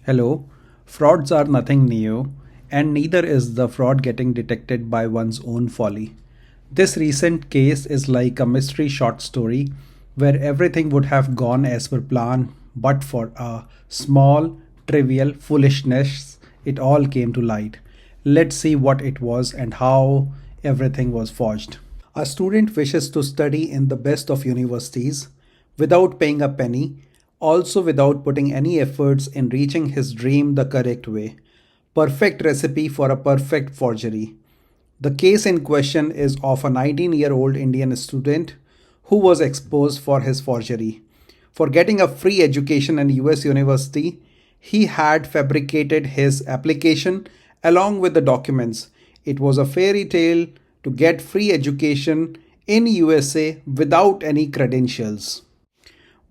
Hello, frauds are nothing new, and neither is the fraud getting detected by one's own folly. This recent case is like a mystery short story where everything would have gone as per plan, but for a small, trivial foolishness, it all came to light. Let's see what it was and how everything was forged. A student wishes to study in the best of universities without paying a penny, also without putting any efforts in reaching his dream the correct way. Perfect recipe for a perfect forgery. The case in question is of a 19-year-old Indian student who was exposed for his forgery. For getting a free education in US University, he had fabricated his application along with the documents. It was a fairy tale to get free education in USA without any credentials.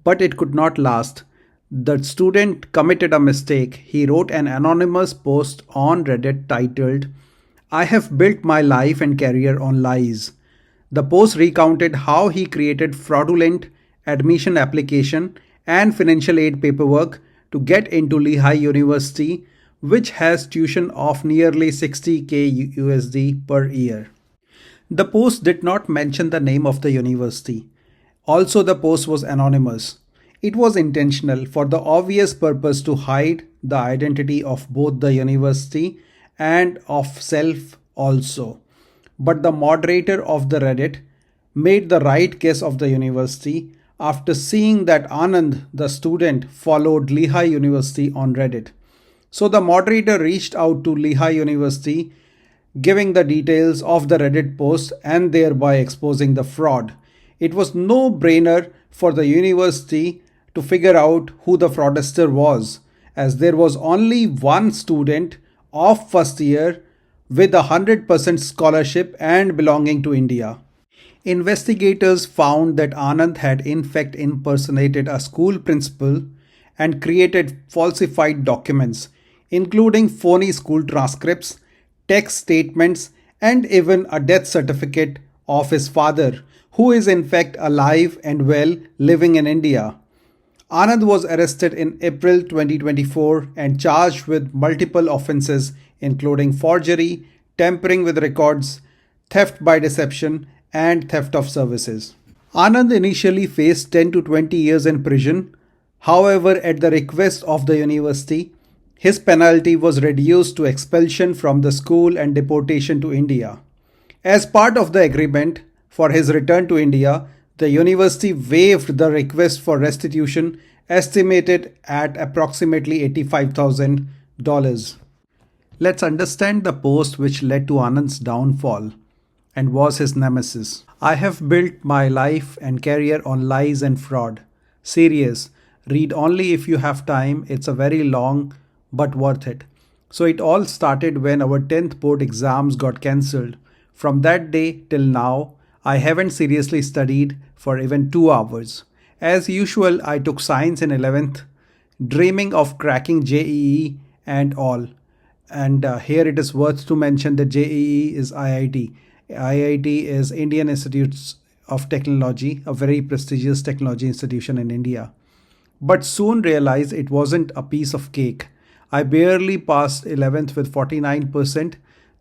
But it could not last. The student committed a mistake. He wrote an anonymous post on Reddit titled, I have built my life and career on lies. The post recounted how he created fraudulent admission application and financial aid paperwork to get into Lehigh University, which has tuition of nearly 60k USD per year. The post did not mention the name of the university. Also, the post was anonymous. It was intentional for the obvious purpose to hide the identity of both the university and of self also. But the moderator of the Reddit made the right guess of the university after seeing that Anand, the student, followed Lehigh University on Reddit. So the moderator reached out to Lehigh University, giving the details of the Reddit post and thereby exposing the fraud. It was no brainer for the university to figure out who the fraudster was, as there was only one student of first year with 100% scholarship and belonging to India. Investigators found that Anand had in fact impersonated a school principal and created falsified documents, including phony school transcripts, text statements, and even a death certificate of his father, who is in fact alive and well living in India. Anand was arrested in April 2024 and charged with multiple offenses including forgery, tampering with records, theft by deception, and theft of services. Anand initially faced 10 to 20 years in prison. However, at the request of the university, his penalty was reduced to expulsion from the school and deportation to India. As part of the agreement for his return to India, the university waived the request for restitution estimated at approximately $85,000. Let's understand the post which led to Anand's downfall and was his nemesis. I have built my life and career on lies and fraud. Serious. Read only if you have time. It's a very long but worth it. So it all started when our 10th board exams got cancelled. From that day till now, I haven't seriously studied for even 2 hours. As usual, I took science in 11th, dreaming of cracking JEE and all. And here it is worth to mention that JEE is IIT. IIT is Indian Institutes of Technology, a very prestigious technology institution in India. But soon realized it wasn't a piece of cake. I barely passed 11th with 49%.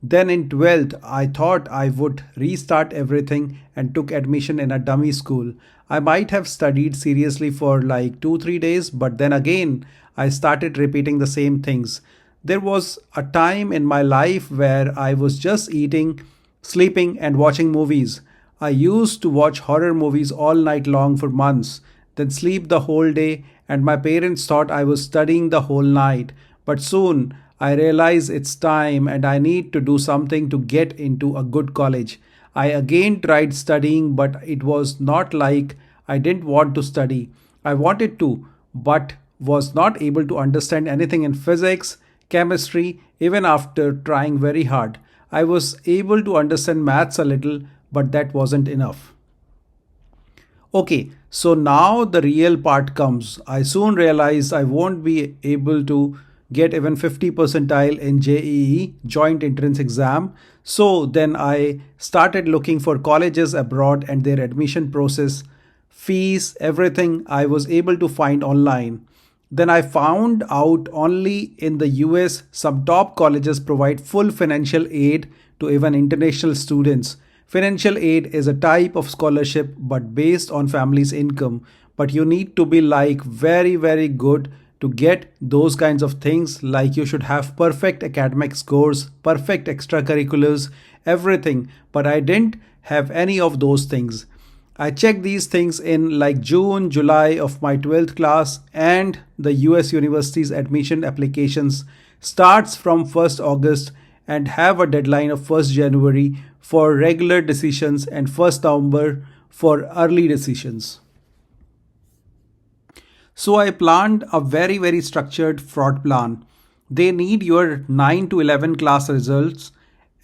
Then in 12th, I thought I would restart everything and took admission in a dummy school. I might have studied seriously for like 2-3 days, but then again, I started repeating the same things. There was a time in my life where I was just eating, sleeping, and watching movies. I used to watch horror movies all night long for months, then sleep the whole day, and my parents thought I was studying the whole night. But soon, I realized it's time and I need to do something to get into a good college. I again tried studying, but it was not like I didn't want to study. I wanted to, but was not able to understand anything in physics, chemistry, even after trying very hard. I was able to understand maths a little, but that wasn't enough. Okay, so now the real part comes. I soon realized I won't be able to get even 50 percentile in JEE, joint entrance exam. So then I started looking for colleges abroad and their admission process, fees, everything I was able to find online. Then I found out only in the US some top colleges provide full financial aid to even international students. Financial aid is a type of scholarship but based on family's income, but you need to be like very good to get those kinds of things, like you should have perfect academic scores, perfect extracurriculars, everything, but I didn't have any of those things. I checked these things in like June, July of my 12th class, and the US university's admission applications starts from 1st August and have a deadline of 1st January for regular decisions and 1st November for early decisions. So I planned a very structured fraud plan. They need your 9 to 11 class results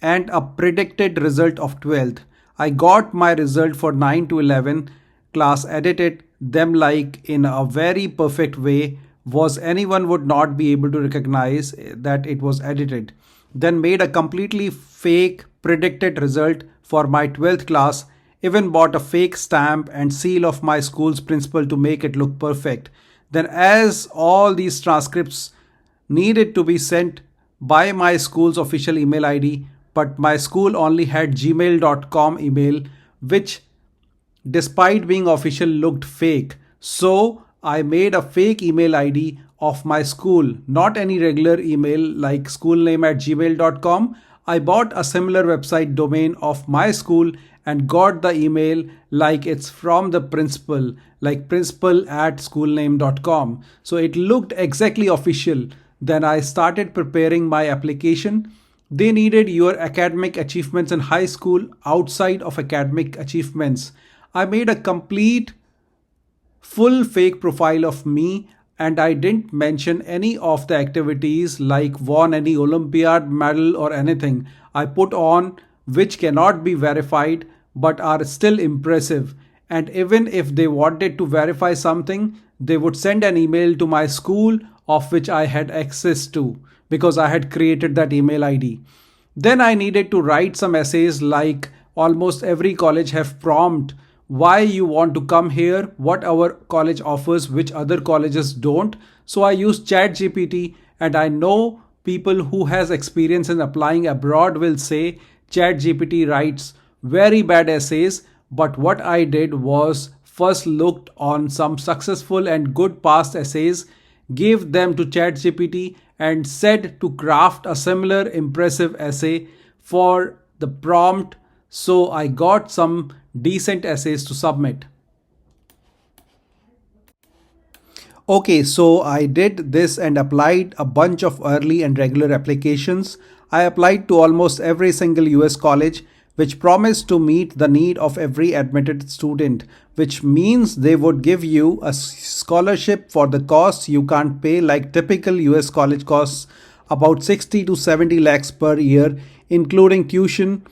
and a predicted result of 12th. I got my result for 9 to 11 class, edited them like in a very perfect way was anyone would not be able to recognize that it was edited. Then made a completely fake predicted result for my 12th class, even bought a fake stamp and seal of my school's principal to make it look perfect. Then, as all these transcripts needed to be sent by my school's official email ID, but my school only had gmail.com email, which despite being official looked fake. So I made a fake email ID of my school, not any regular email like schoolname at gmail.com. I bought a similar website domain of my school and got the email like it's from the principal, like principal at schoolname.com. So it looked exactly official. Then I started preparing my application. They needed your academic achievements in high school outside of academic achievements. I made a complete full fake profile of me, and I didn't mention any of the activities like won any Olympiad medal or anything. I put on which cannot be verified but are still impressive. And even if they wanted to verify something, they would send an email to my school of which I had access to because I had created that email ID. Then I needed to write some essays like almost every college have prompt why you want to come here, what our college offers which other colleges don't. So I use ChatGPT, and I know people who has experience in applying abroad will say ChatGPT writes very bad essays, but what I did was first looked on some successful and good past essays, gave them to ChatGPT and said to craft a similar impressive essay for the prompt, so I got some decent essays to submit. Okay, so I did this and applied a bunch of early and regular applications. I applied to almost every single US college, which promised to meet the need of every admitted student, which means they would give you a scholarship for the costs you can't pay, like typical US college costs about 60 to 70 lakhs per year, including tuition,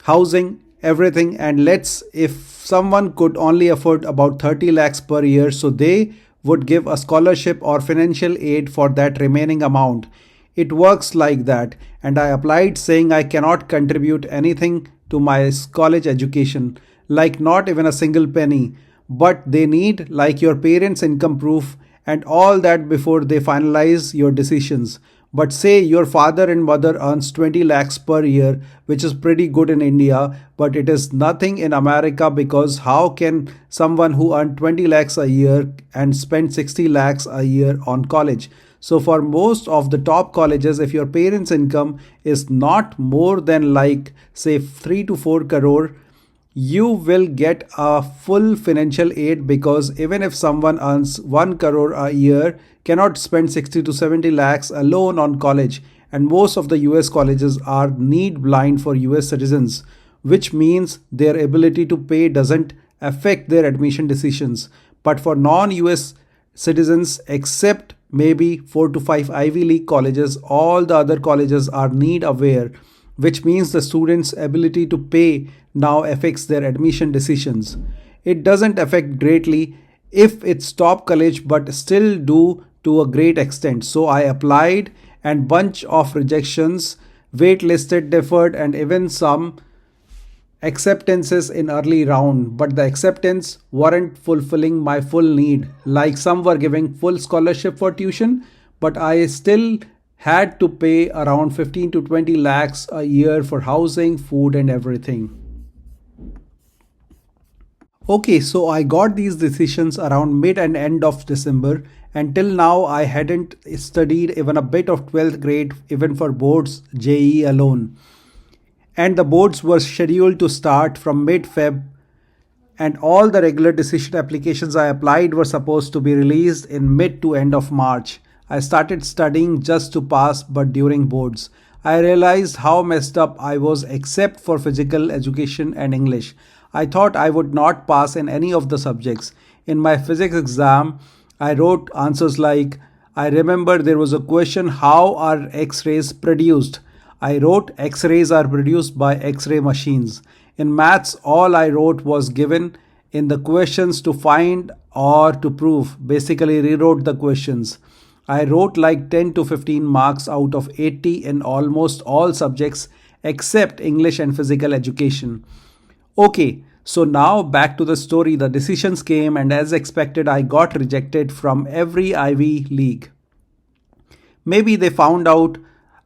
housing, everything. And let's if someone could only afford about 30 lakhs per year, so they would give a scholarship or financial aid for that remaining amount. It works like that, and I applied saying I cannot contribute anything to my college education, like not even a single penny, but they need like your parents' income proof and all that before they finalize your decisions. But say your father and mother earns 20 lakhs per year, which is pretty good in India, but it is nothing in America, because how can someone who earns 20 lakhs a year and spend 60 lakhs a year on college? So for most of the top colleges, if your parents' income is not more than like say 3 to 4 crore, you will get a full financial aid, because even if someone earns 1 crore a year, cannot spend 60 to 70 lakhs alone on college. And most of the US colleges are need blind for US citizens, which means their ability to pay doesn't affect their admission decisions. But for non-US citizens, except maybe 4 to 5 Ivy League colleges, all the other colleges are need aware, which means the students' ability to pay now affects their admission decisions. It doesn't affect greatly if it's top college, but still do to a great extent. So I applied, and bunch of rejections, waitlisted, deferred, and even some acceptances in early round, but the acceptance weren't fulfilling my full need. Like some were giving full scholarship for tuition, but I still had to pay around 15 to 20 lakhs a year for housing, food and everything. Okay, so I got these decisions around mid and end of December. Until now, I hadn't studied even a bit of 12th grade, even for boards JE alone. And the boards were scheduled to start from mid Feb, and all the regular decision applications I applied were supposed to be released in mid to end of March. I started studying just to pass, but during boards, I realized how messed up I was except for physical education and English. I thought I would not pass in any of the subjects. In my physics exam, I wrote answers like, I remember there was a question, how are X-rays produced? I wrote X-rays are produced by X-ray machines. In maths, all I wrote was given in the questions to find or to prove. Basically, rewrote the questions. I wrote like 10 to 15 marks out of 80 in almost all subjects except English and physical education. Okay, so now back to the story. The decisions came, and as expected, I got rejected from every Ivy League. Maybe they found out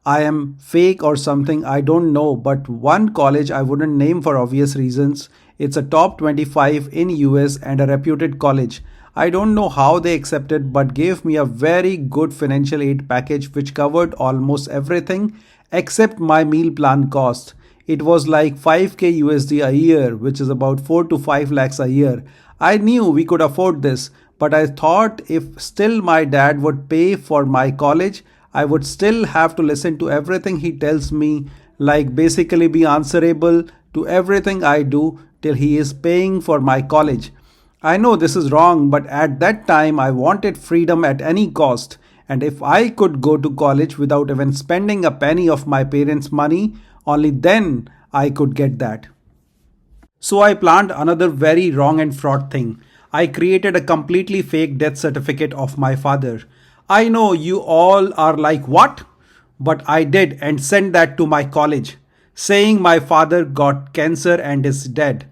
I am fake or something, I don't know, but one college I wouldn't name for obvious reasons. It's a top 25 in US and a reputed college. I don't know how they accepted but gave me a very good financial aid package which covered almost everything except my meal plan cost. It was like 5k USD a year, which is about 4 to 5 lakhs a year. I knew we could afford this, but I thought if still my dad would pay for my college, I would still have to listen to everything he tells me, like basically be answerable to everything I do till he is paying for my college. I know this is wrong, but at that time I wanted freedom at any cost. And if I could go to college without even spending a penny of my parents' money, only then I could get that. So I planned another very wrong and fraud thing. I created a completely fake death certificate of my father. I know you all are like, what? But I did and sent that to my college, saying my father got cancer and is dead.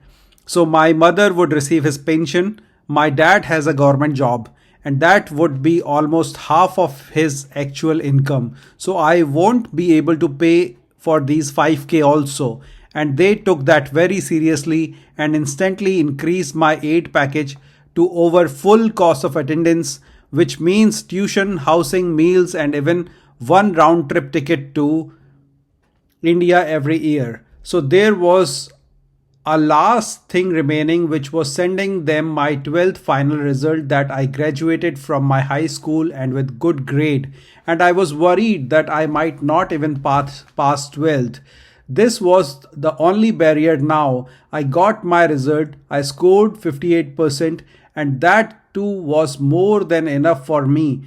So my mother would receive his pension, my dad has a government job, and that would be almost half of his actual income. So I won't be able to pay for these 5k also. And they took that very seriously and instantly increased my aid package to over full cost of attendance, which means tuition, housing, meals, and even one round trip ticket to India every year. So there was a last thing remaining, which was sending them my 12th final result that I graduated from my high school and with good grade. And I was worried that I might not even pass 12th. This was the only barrier now. I got my result. I scored 58%, and that too was more than enough for me.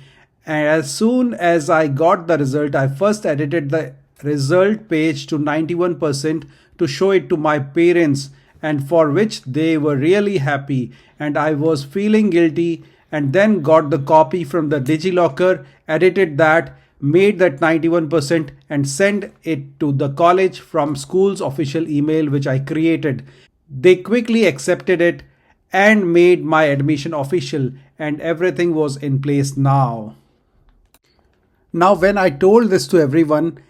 And as soon as I got the result, I first edited the result page to 91% to show it to my parents, and for which they were really happy, and I was feeling guilty, and then got the copy from the DigiLocker, edited that, made that 91% and sent it to the college from school's official email which I created. They quickly accepted it and made my admission official, and everything was in place now. Now when I told this to everyone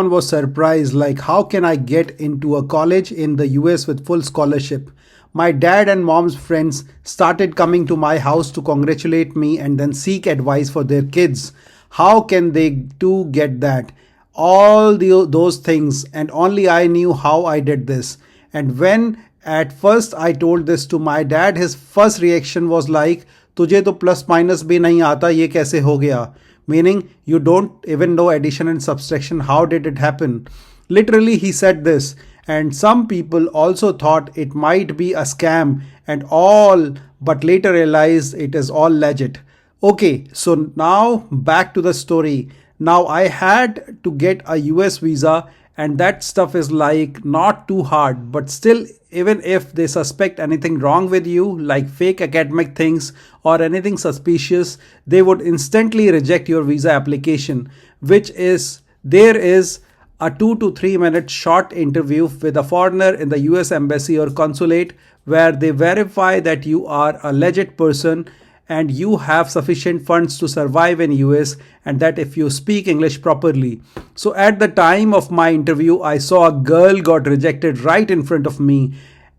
was surprised, like how can I get into a college in the US with full scholarship? My dad and mom's friends started coming to my house to congratulate me and then seek advice for their kids. How can they too get that? Those things, and only I knew how I did this. And when at first I told this to my dad, his first reaction was like, तुझे तो plus minus भी नहीं आता, ये कैसे हो गया? Meaning, you don't even know addition and subtraction. How did it happen? Literally, he said this. And some people also thought it might be a scam and all, but later realized it is all legit. Okay, so now back to the story. Now I had to get a US visa, and that stuff is like not too hard, but still, even if they suspect anything wrong with you, like fake academic things or anything suspicious, they would instantly reject your visa application, which is there is a 2 to 3 minute short interview with a foreigner in the US Embassy or consulate where they verify that you are a legit person and you have sufficient funds to survive in US and that if you speak English properly. So at the time of my interview I saw a girl got rejected right in front of me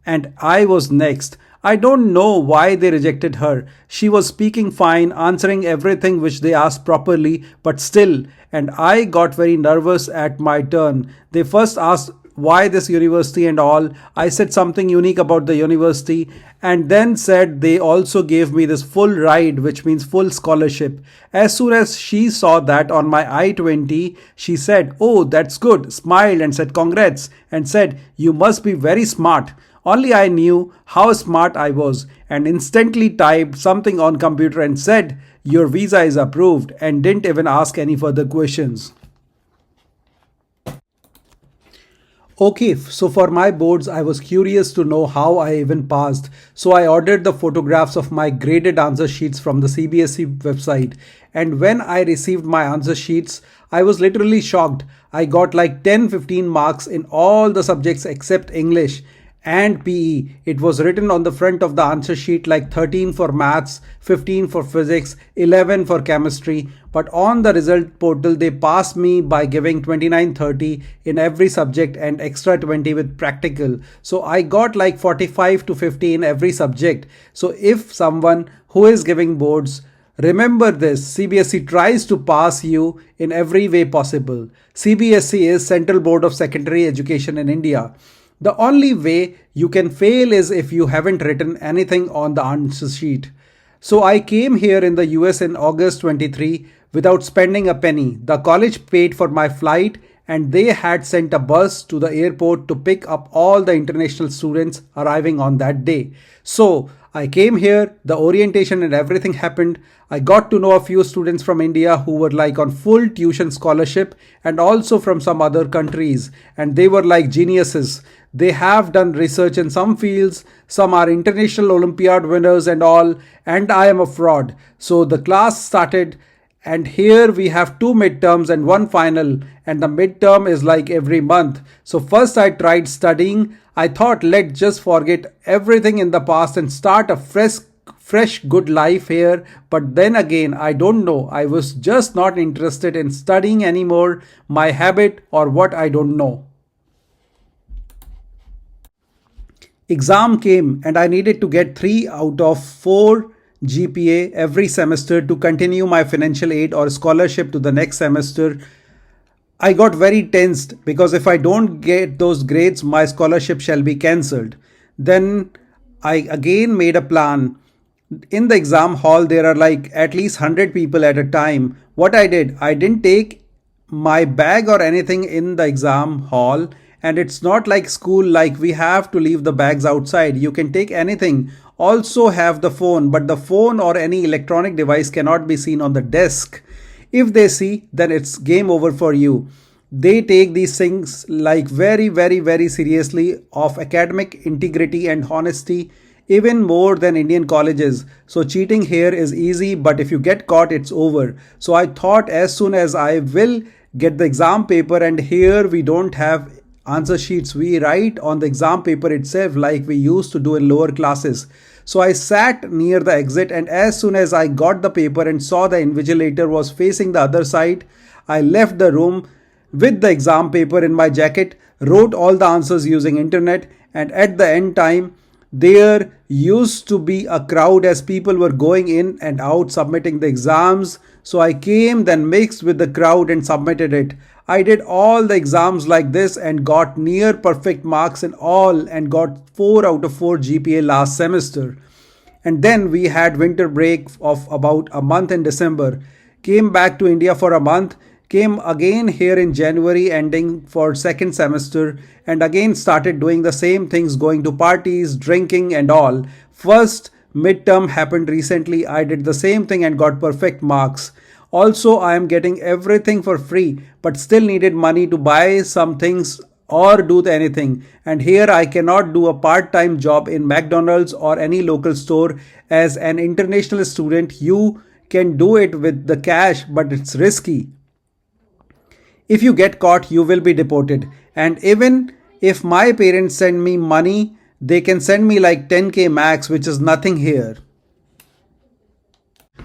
and I was next. I don't know why they rejected her. She was speaking fine, answering everything which they asked properly, but still, and I got very nervous at my turn. They first asked why this university and all. I said something unique about the university and then said they also gave me this full ride, which means full scholarship. As soon as she saw that on my I-20, she said, "Oh, that's good," smiled and said congrats, and said, "You must be very smart." Only I knew how smart I was and instantly typed something on computer and said, "Your visa is approved," and didn't even ask any further questions. Okay, so for my boards, I was curious to know how I even passed. So I ordered the photographs of my graded answer sheets from the CBSE website. And when I received my answer sheets, I was literally shocked. I got like 10-15 marks in all the subjects except English and PE. It was written on the front of the answer sheet like 13 for maths, 15 for physics, 11 for chemistry. But on the result portal, they passed me by giving 29-30 in every subject and extra 20 with practical. So I got like 45 to 50 in every subject. So if someone who is giving boards, remember this, CBSE tries to pass you in every way possible. CBSE is Central Board of Secondary Education in India. The only way you can fail is if you haven't written anything on the answer sheet. So I came here in the US in August 23 without spending a penny. The college paid for my flight and they had sent a bus to the airport to pick up all the international students arriving on that day. So I came here, the orientation and everything happened. I got to know a few students from India who were like on full tuition scholarship and also from some other countries, and they were like geniuses. They have done research in some fields, some are international Olympiad winners and all, and I am a fraud. So the class started, and here we have two midterms and one final, and the midterm is like every month. So first I tried studying. I thought let's just forget everything in the past and start a fresh good life here. But then again, I don't know. I was just not interested in studying anymore, my habit or what, I don't know. Exam came and I needed to get 3 out of 4 GPA every semester to continue my financial aid or scholarship to the next semester. I got very tensed because if I don't get those grades, my scholarship shall be cancelled. Then I again made a plan. In the exam hall, there are like at least 100 people at a time. What I did, I didn't take my bag or anything in the exam hall, and it's not like school like we have to leave the bags outside. You can take anything. Also have the phone, but the phone or any electronic device cannot be seen on the desk. If they see, then it's game over for you. They take these things like very seriously of academic integrity and honesty, even more than Indian colleges. So cheating here is easy, but if you get caught, it's over. So I thought as soon as I will get the exam paper, and here we don't have answer sheets, we write on the exam paper itself like we used to do in lower classes. So I sat near the exit, and as soon as I got the paper and saw the invigilator was facing the other side, I left the room with the exam paper in my jacket, wrote all the answers using internet, and at the end time there used to be a crowd as people were going in and out submitting the exams. So I came, then mixed with the crowd and submitted it. I did all the exams like this and got near perfect marks in all and got 4 out of 4 GPA last semester. And then we had winter break of about a month in December. Came back to India for a month, came again here in January ending for second semester, and again started doing the same things, going to parties, drinking and all. First midterm happened recently. I did the same thing and got perfect marks. Also, I am getting everything for free, but still needed money to buy some things or do anything. And here I cannot do a part-time job in McDonald's or any local store. As an international student, you can do it with the cash, but it's risky. If you get caught, you will be deported. And even if my parents send me money, they can send me like 10k max, which is nothing here.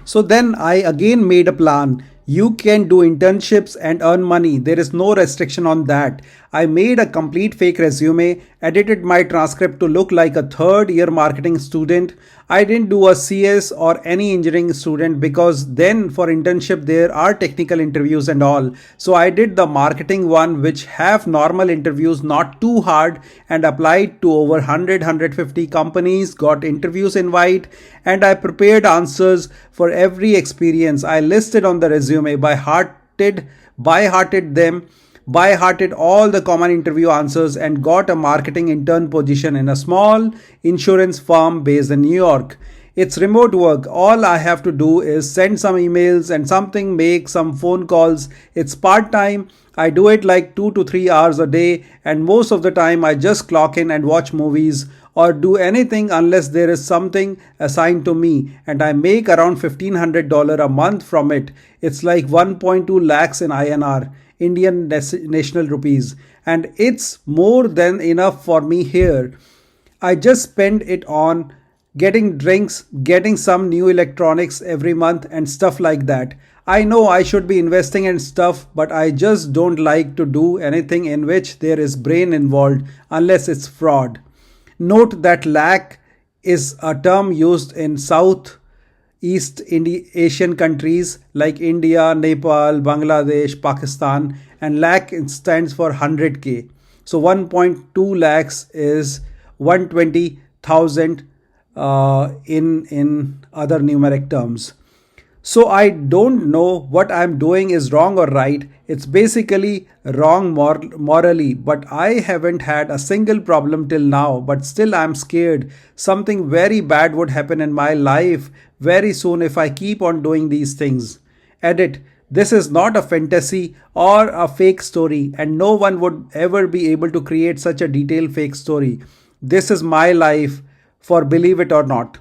So then I again made a plan. You can do internships and earn money. There is no restriction on that. I made a complete fake resume, edited my transcript to look like a third year marketing student. I didn't do a CS or any engineering student because then for internship there are technical interviews and all. So I did the marketing one which have normal interviews, not too hard, and applied to over 100 companies, got interviews invite, and I prepared answers for every experience. I listed on the resume by hearted them, by hearted all the common interview answers, and got a marketing intern position in a small insurance firm based in New York. It's remote work. All I have to do is send some emails and something, make some phone calls. It's part time. I do it like 2 to 3 hours a day, and most of the time I just clock in and watch movies or do anything unless there is something assigned to me, and I make around $1,500 a month from it. It's like 1.2 lakhs in INR, Indian national rupees, and it's more than enough for me here. I just spend it on getting drinks, getting some new electronics every month, and stuff like that. I know I should be investing in stuff, but I just don't like to do anything in which there is brain involved unless it's fraud. Note that lack is a term used in South East Asian countries like India, Nepal, Bangladesh, Pakistan, and lakh stands for 100k. So 1.2 lakhs is 120,000 in other numeric terms. So I don't know what I'm doing is wrong or right. It's basically wrong morally, but I haven't had a single problem till now. But still, I'm scared. Something very bad would happen in my life very soon if I keep on doing these things. Edit. This is not a fantasy or a fake story, and no one would ever be able to create such a detailed fake story. This is my life, for believe it or not.